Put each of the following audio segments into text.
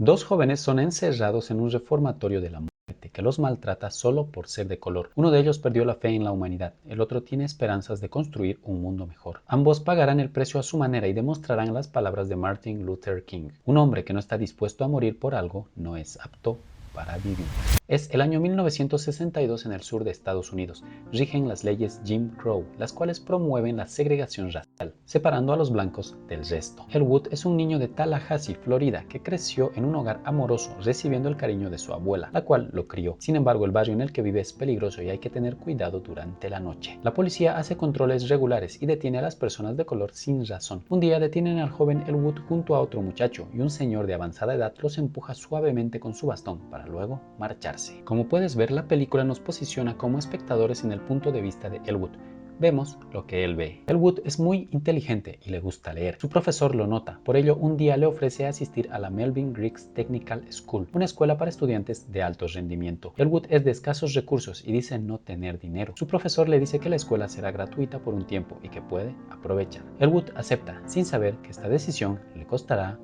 Dos jóvenes son encerrados en un reformatorio de la muerte que los maltrata solo por ser de color. Uno de ellos perdió la fe en la humanidad, el otro tiene esperanzas de construir un mundo mejor. Ambos pagarán el precio a su manera y demostrarán las palabras de Martin Luther King: un hombre que no está dispuesto a morir por algo no es apto para vivir. Es el año 1962 en el sur de Estados Unidos. Rigen las leyes Jim Crow, las cuales promueven la segregación racial, separando a los blancos del resto. Elwood es un niño de Tallahassee, Florida, que creció en un hogar amoroso, recibiendo el cariño de su abuela, la cual lo crió. Sin embargo, el barrio en el que vive es peligroso y hay que tener cuidado durante la noche. La policía hace controles regulares y detiene a las personas de color sin razón. Un día detienen al joven Elwood junto a otro muchacho y un señor de avanzada edad los empuja suavemente con su bastón para luego marcharse. Como puedes ver, la película nos posiciona como espectadores en el punto de vista de Elwood. Vemos lo que él ve. Elwood es muy inteligente y le gusta leer. Su profesor lo nota, por ello un día le ofrece asistir a la Melvin Griggs Technical School, una escuela para estudiantes de alto rendimiento. Elwood es de escasos recursos y dice no tener dinero. Su profesor le dice que la escuela será gratuita por un tiempo y que puede aprovechar. Elwood acepta, sin saber que esta decisión le costará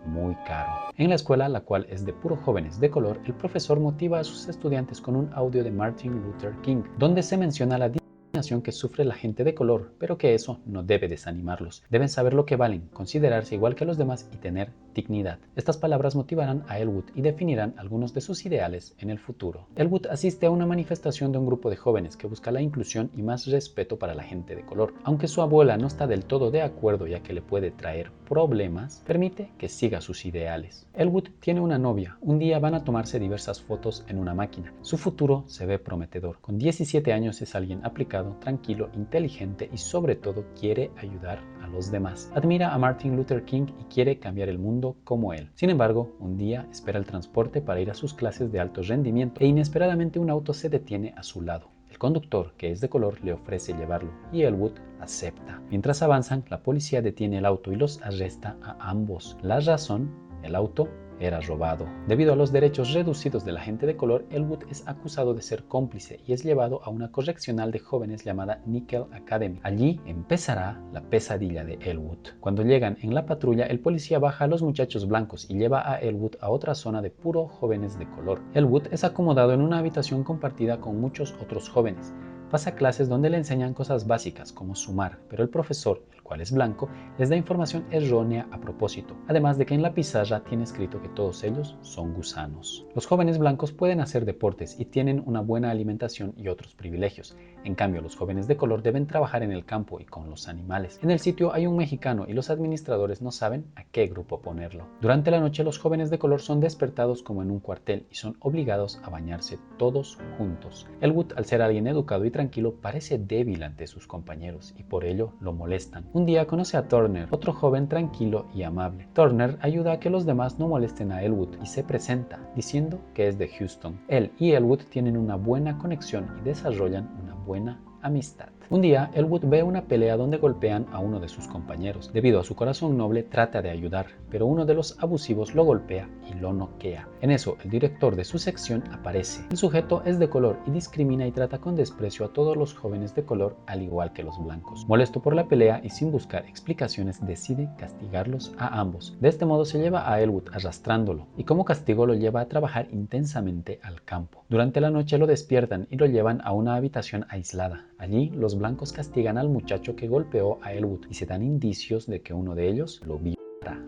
muy caro. En la escuela, la cual es de puros jóvenes de color, el profesor motiva a sus estudiantes con un audio de Martin Luther King, donde se menciona la discriminación que sufre la gente de color, pero que eso no debe desanimarlos. Deben saber lo que valen, considerarse igual que los demás y tener dignidad. Estas palabras motivarán a Elwood y definirán algunos de sus ideales en el futuro. Elwood asiste a una manifestación de un grupo de jóvenes que busca la inclusión y más respeto para la gente de color. Aunque su abuela no está del todo de acuerdo ya que le puede traer problemas, permite que siga sus ideales. Elwood tiene una novia. Un día van a tomarse diversas fotos en una máquina. Su futuro se ve prometedor. Con 17 años es alguien aplicado, tranquilo, inteligente y sobre todo quiere ayudar a los demás. Admira a Martin Luther King y quiere cambiar el mundo como él. Sin embargo, un día espera el transporte para ir a sus clases de alto rendimiento e inesperadamente un auto se detiene a su lado. El conductor, que es de color, le ofrece llevarlo y Elwood acepta. Mientras avanzan, la policía detiene el auto y los arresta a ambos. La razón: el auto era robado. Debido a los derechos reducidos de la gente de color, Elwood es acusado de ser cómplice y es llevado a una correccional de jóvenes llamada Nickel Academy. Allí empezará la pesadilla de Elwood. Cuando llegan en la patrulla, el policía baja a los muchachos blancos y lleva a Elwood a otra zona de puro jóvenes de color. Elwood es acomodado en una habitación compartida con muchos otros jóvenes. Pasa clases donde le enseñan cosas básicas como sumar, pero el profesor, el cual es blanco, les da información errónea a propósito, además de que en la pizarra tiene escrito que todos ellos son gusanos. Los jóvenes blancos pueden hacer deportes y tienen una buena alimentación y otros privilegios. En cambio, los jóvenes de color deben trabajar en el campo y con los animales. En el sitio hay un mexicano y los administradores no saben a qué grupo ponerlo. Durante la noche, los jóvenes de color son despertados como en un cuartel y son obligados a bañarse todos juntos. Elwood, al ser alguien educado y tranquilo, parece débil ante sus compañeros y por ello lo molestan. Un día conoce a Turner, otro joven tranquilo y amable. Turner ayuda a que los demás no molesten a Elwood y se presenta diciendo que es de Houston. Él y Elwood tienen una buena conexión y desarrollan una buena amistad. Un día, Elwood ve una pelea donde golpean a uno de sus compañeros. Debido a su corazón noble, trata de ayudar, pero uno de los abusivos lo golpea y lo noquea. En eso, el director de su sección aparece. El sujeto es de color y discrimina y trata con desprecio a todos los jóvenes de color, al igual que los blancos. Molesto por la pelea y sin buscar explicaciones, decide castigarlos a ambos. De este modo se lleva a Elwood arrastrándolo y como castigo lo lleva a trabajar intensamente al campo. Durante la noche lo despiertan y lo llevan a una habitación aislada. Allí, los blancos castigan al muchacho que golpeó a Elwood y se dan indicios de que uno de ellos lo vio.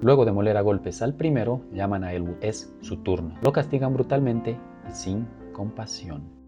Luego de moler a golpes al primero, llaman a Elwood. Es su turno. Lo castigan brutalmente y sin compasión.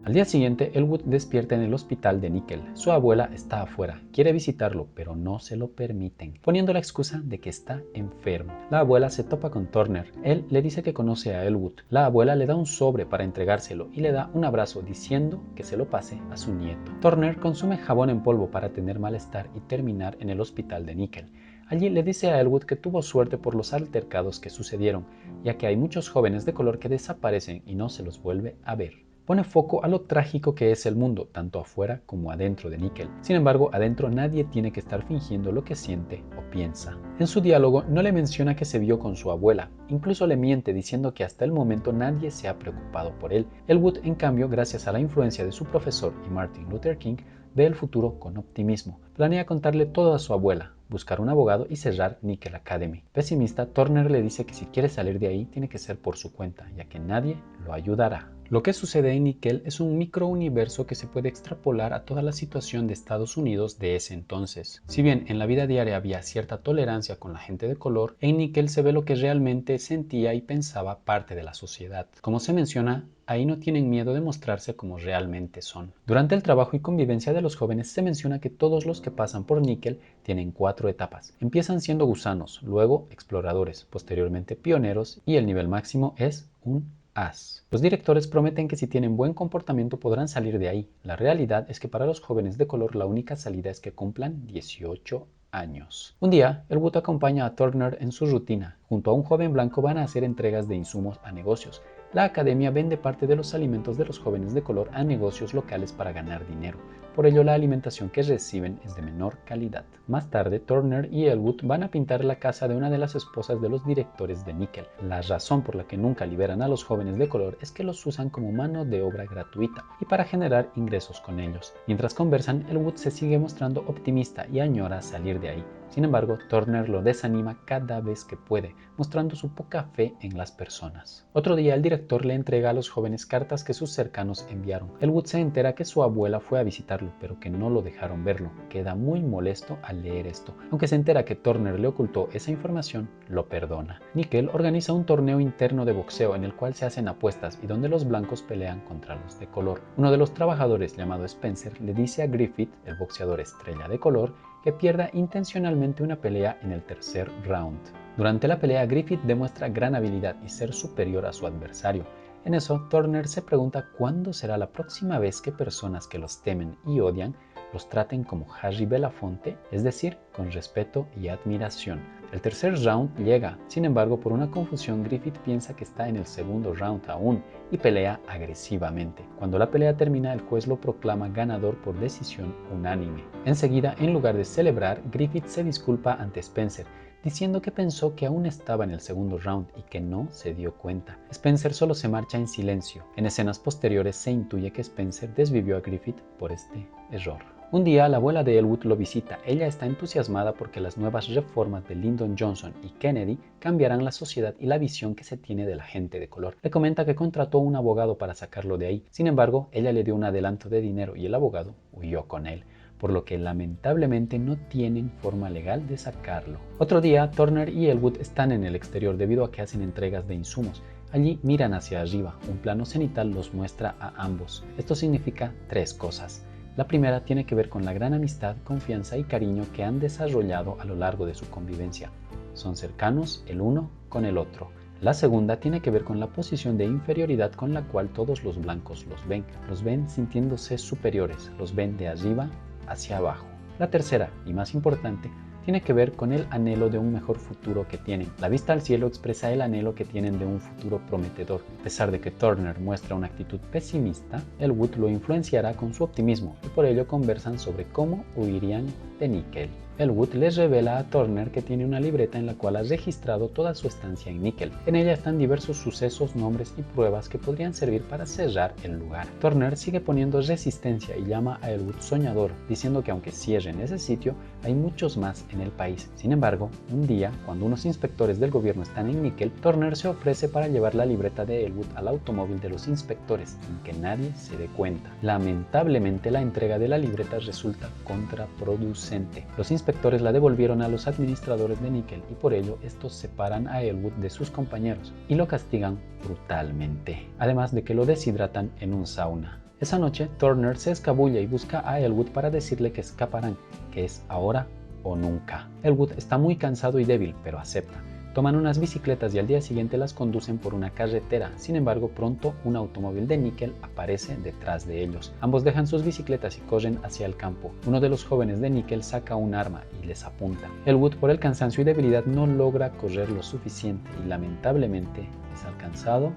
Al día siguiente, Elwood despierta en el hospital de Nickel. Su abuela está afuera, quiere visitarlo, pero no se lo permiten, poniendo la excusa de que está enfermo. La abuela se topa con Turner. Él le dice que conoce a Elwood. La abuela le da un sobre para entregárselo y le da un abrazo diciendo que se lo pase a su nieto. Turner consume jabón en polvo para tener malestar y terminar en el hospital de Nickel. Allí le dice a Elwood que tuvo suerte por los altercados que sucedieron, ya que hay muchos jóvenes de color que desaparecen y no se los vuelve a ver. Pone foco a lo trágico que es el mundo, tanto afuera como adentro de Nickel. Sin embargo, adentro nadie tiene que estar fingiendo lo que siente o piensa. En su diálogo no le menciona que se vio con su abuela, incluso le miente diciendo que hasta el momento nadie se ha preocupado por él. Elwood, en cambio, gracias a la influencia de su profesor y Martin Luther King, ve el futuro con optimismo. Planea contarle todo a su abuela, buscar un abogado y cerrar Nickel Academy. Pesimista, Turner le dice que si quiere salir de ahí tiene que ser por su cuenta, ya que nadie lo ayudará. Lo que sucede en Nickel es un microuniverso que se puede extrapolar a toda la situación de Estados Unidos de ese entonces. Si bien en la vida diaria había cierta tolerancia con la gente de color, en Nickel se ve lo que realmente sentía y pensaba parte de la sociedad. Como se menciona, ahí no tienen miedo de mostrarse como realmente son. Durante el trabajo y convivencia de los jóvenes se menciona que todos los que pasan por Nickel tienen 4 etapas. Empiezan siendo gusanos, luego exploradores, posteriormente pioneros y el nivel máximo es un as. Los directores prometen que si tienen buen comportamiento podrán salir de ahí. La realidad es que para los jóvenes de color la única salida es que cumplan 18 años. Un día, Elwood acompaña a Turner en su rutina. Junto a un joven blanco van a hacer entregas de insumos a negocios. La academia vende parte de los alimentos de los jóvenes de color a negocios locales para ganar dinero. Por ello, la alimentación que reciben es de menor calidad. Más tarde, Turner y Elwood van a pintar la casa de una de las esposas de los directores de Nickel. La razón por la que nunca liberan a los jóvenes de color es que los usan como mano de obra gratuita y para generar ingresos con ellos. Mientras conversan, Elwood se sigue mostrando optimista y añora salir de ahí. Sin embargo, Turner lo desanima cada vez que puede, mostrando su poca fe en las personas. Otro día, el director le entrega a los jóvenes cartas que sus cercanos enviaron. Elwood se entera que su abuela fue a visitarlo, pero que no lo dejaron verlo. Queda muy molesto al leer esto. Aunque se entera que Turner le ocultó esa información, lo perdona. Nickel organiza un torneo interno de boxeo en el cual se hacen apuestas y donde los blancos pelean contra los de color. Uno de los trabajadores, llamado Spencer, le dice a Griffith, el boxeador estrella de color, que pierda intencionalmente una pelea en el tercer round. Durante la pelea, Griffith demuestra gran habilidad y ser superior a su adversario. En eso, Turner se pregunta cuándo será la próxima vez que personas que los temen y odian los traten como Harry Belafonte, es decir, con respeto y admiración. El tercer round llega, sin embargo, por una confusión, Griffith piensa que está en el segundo round aún y pelea agresivamente. Cuando la pelea termina, el juez lo proclama ganador por decisión unánime. Enseguida, en lugar de celebrar, Griffith se disculpa ante Spencer, diciendo que pensó que aún estaba en el segundo round y que no se dio cuenta. Spencer solo se marcha en silencio. En escenas posteriores se intuye que Spencer desvivió a Griffith por este error. Un día la abuela de Elwood lo visita. Ella está entusiasmada porque las nuevas reformas de Lyndon Johnson y Kennedy cambiarán la sociedad y la visión que se tiene de la gente de color. Le comenta que contrató un abogado para sacarlo de ahí. Sin embargo, ella le dio un adelanto de dinero y el abogado huyó con él, por lo que lamentablemente no tienen forma legal de sacarlo. Otro día, Turner y Elwood están en el exterior debido a que hacen entregas de insumos. Allí miran hacia arriba. Un plano cenital los muestra a ambos. Esto significa 3 cosas. La primera tiene que ver con la gran amistad, confianza y cariño que han desarrollado a lo largo de su convivencia. Son cercanos el uno con el otro. La segunda tiene que ver con la posición de inferioridad con la cual todos los blancos los ven. Los ven sintiéndose superiores, los ven de arriba hacia abajo. La tercera, y más importante, tiene que ver con el anhelo de un mejor futuro que tienen. La vista al cielo expresa el anhelo que tienen de un futuro prometedor. A pesar de que Turner muestra una actitud pesimista, Elwood lo influenciará con su optimismo y por ello conversan sobre cómo huirían de Nickel. Elwood les revela a Turner que tiene una libreta en la cual ha registrado toda su estancia en Nickel. En ella están diversos sucesos, nombres y pruebas que podrían servir para cerrar el lugar. Turner sigue poniendo resistencia y llama a Elwood soñador, diciendo que aunque cierren ese sitio, hay muchos más en el país. Sin embargo, un día, cuando unos inspectores del gobierno están en Nickel, Turner se ofrece para llevar la libreta de Elwood al automóvil de los inspectores, sin que nadie se dé cuenta. Lamentablemente, la entrega de la libreta resulta contraproducente. Los inspectores la devolvieron a los administradores de Nickel y por ello estos separan a Elwood de sus compañeros y lo castigan brutalmente, además de que lo deshidratan en un sauna. Esa noche, Turner se escabulle y busca a Elwood para decirle que escaparán, que es ahora o nunca. Elwood está muy cansado y débil, pero acepta. Toman unas bicicletas y al día siguiente las conducen por una carretera. Sin embargo, pronto un automóvil de Nickel aparece detrás de ellos. Ambos dejan sus bicicletas y corren hacia el campo. Uno de los jóvenes de Nickel saca un arma y les apunta. Elwood, por el cansancio y debilidad, no logra correr lo suficiente y lamentablemente es alcanzado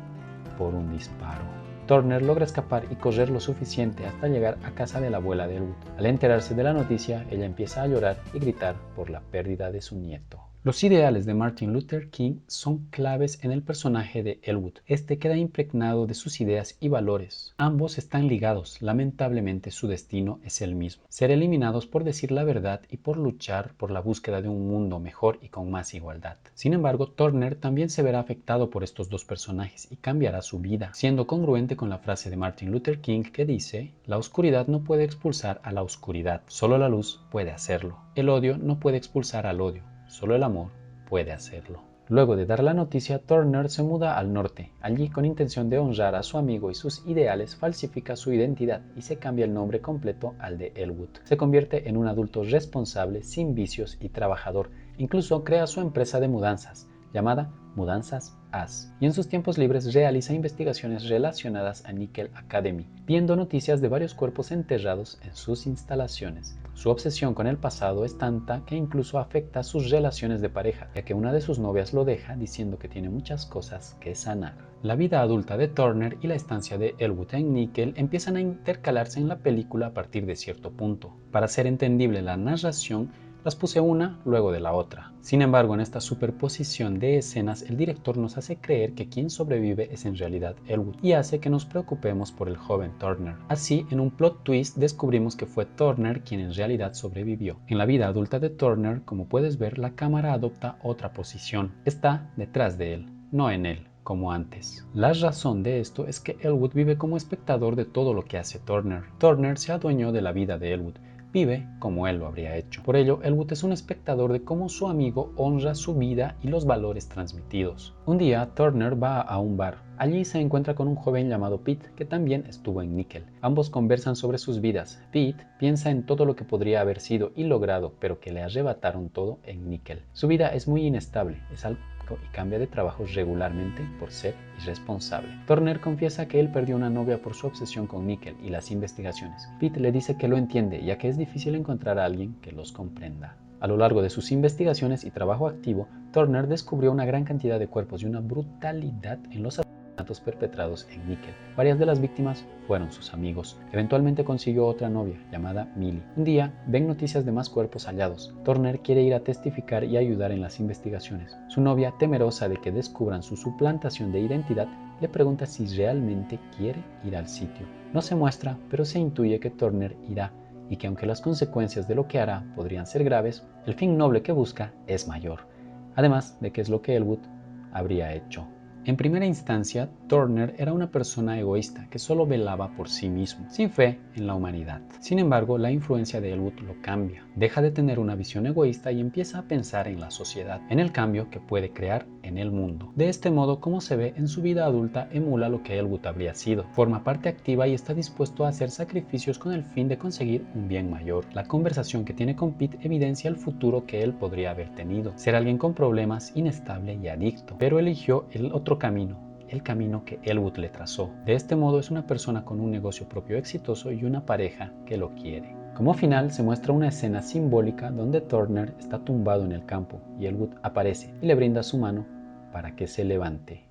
por un disparo. Turner logra escapar y correr lo suficiente hasta llegar a casa de la abuela de Elwood. Al enterarse de la noticia, ella empieza a llorar y gritar por la pérdida de su nieto. Los ideales de Martin Luther King son claves en el personaje de Elwood. Este queda impregnado de sus ideas y valores. Ambos están ligados, lamentablemente su destino es el mismo: ser eliminados por decir la verdad y por luchar por la búsqueda de un mundo mejor y con más igualdad. Sin embargo, Turner también se verá afectado por estos dos personajes y cambiará su vida, siendo congruente con la frase de Martin Luther King que dice: la oscuridad no puede expulsar a la oscuridad, solo la luz puede hacerlo. El odio no puede expulsar al odio, solo el amor puede hacerlo. Luego de dar la noticia, Turner se muda al norte. Allí, con intención de honrar a su amigo y sus ideales, falsifica su identidad y se cambia el nombre completo al de Elwood. Se convierte en un adulto responsable, sin vicios y trabajador. Incluso crea su empresa de mudanzas, llamada Mudanzas As, y en sus tiempos libres realiza investigaciones relacionadas a Nickel Academy, viendo noticias de varios cuerpos enterrados en sus instalaciones. Su obsesión con el pasado es tanta que incluso afecta sus relaciones de pareja, ya que una de sus novias lo deja diciendo que tiene muchas cosas que sanar. La vida adulta de Turner y la estancia de Elwood en Nickel empiezan a intercalarse en la película a partir de cierto punto. Para hacer entendible la narración, las puse una luego de la otra. Sin embargo, en esta superposición de escenas, el director nos hace creer que quien sobrevive es en realidad Elwood y hace que nos preocupemos por el joven Turner. Así, en un plot twist, descubrimos que fue Turner quien en realidad sobrevivió. En la vida adulta de Turner, como puedes ver, la cámara adopta otra posición. Está detrás de él, no en él, como antes. La razón de esto es que Elwood vive como espectador de todo lo que hace Turner. Turner se adueñó de la vida de Elwood. Vive como él lo habría hecho. Por ello, Elwood es un espectador de cómo su amigo honra su vida y los valores transmitidos. Un día, Turner va a un bar. Allí se encuentra con un joven llamado Pete, que también estuvo en Nickel. Ambos conversan sobre sus vidas. Pete piensa en todo lo que podría haber sido y logrado, pero que le arrebataron todo en Nickel. Su vida es muy inestable, es algo y cambia de trabajo regularmente por ser irresponsable. Turner confiesa que él perdió una novia por su obsesión con Nickel y las investigaciones. Pete le dice que lo entiende, ya que es difícil encontrar a alguien que los comprenda. A lo largo de sus investigaciones y trabajo activo, Turner descubrió una gran cantidad de cuerpos y una brutalidad en los asesinatos perpetrados en Nickel. Varias de las víctimas fueron sus amigos. Eventualmente consiguió otra novia, llamada Millie. Un día, ven noticias de más cuerpos hallados. Turner quiere ir a testificar y ayudar en las investigaciones. Su novia, temerosa de que descubran su suplantación de identidad, le pregunta si realmente quiere ir al sitio. No se muestra, pero se intuye que Turner irá, y que aunque las consecuencias de lo que hará podrían ser graves, el fin noble que busca es mayor. Además de que es lo que Elwood habría hecho. En primera instancia, Turner era una persona egoísta que solo velaba por sí mismo, sin fe en la humanidad. Sin embargo, la influencia de Elwood lo cambia. Deja de tener una visión egoísta y empieza a pensar en la sociedad, en el cambio que puede crear en el mundo. De este modo, como se ve, en su vida adulta emula lo que Elwood habría sido. Forma parte activa y está dispuesto a hacer sacrificios con el fin de conseguir un bien mayor. La conversación que tiene con Pete evidencia el futuro que él podría haber tenido. Ser alguien con problemas, inestable y adicto. Pero eligió el otro camino, el camino que Elwood le trazó. De este modo es una persona con un negocio propio exitoso y una pareja que lo quiere. Como final se muestra una escena simbólica donde Turner está tumbado en el campo y Elwood aparece y le brinda su mano para que se levante.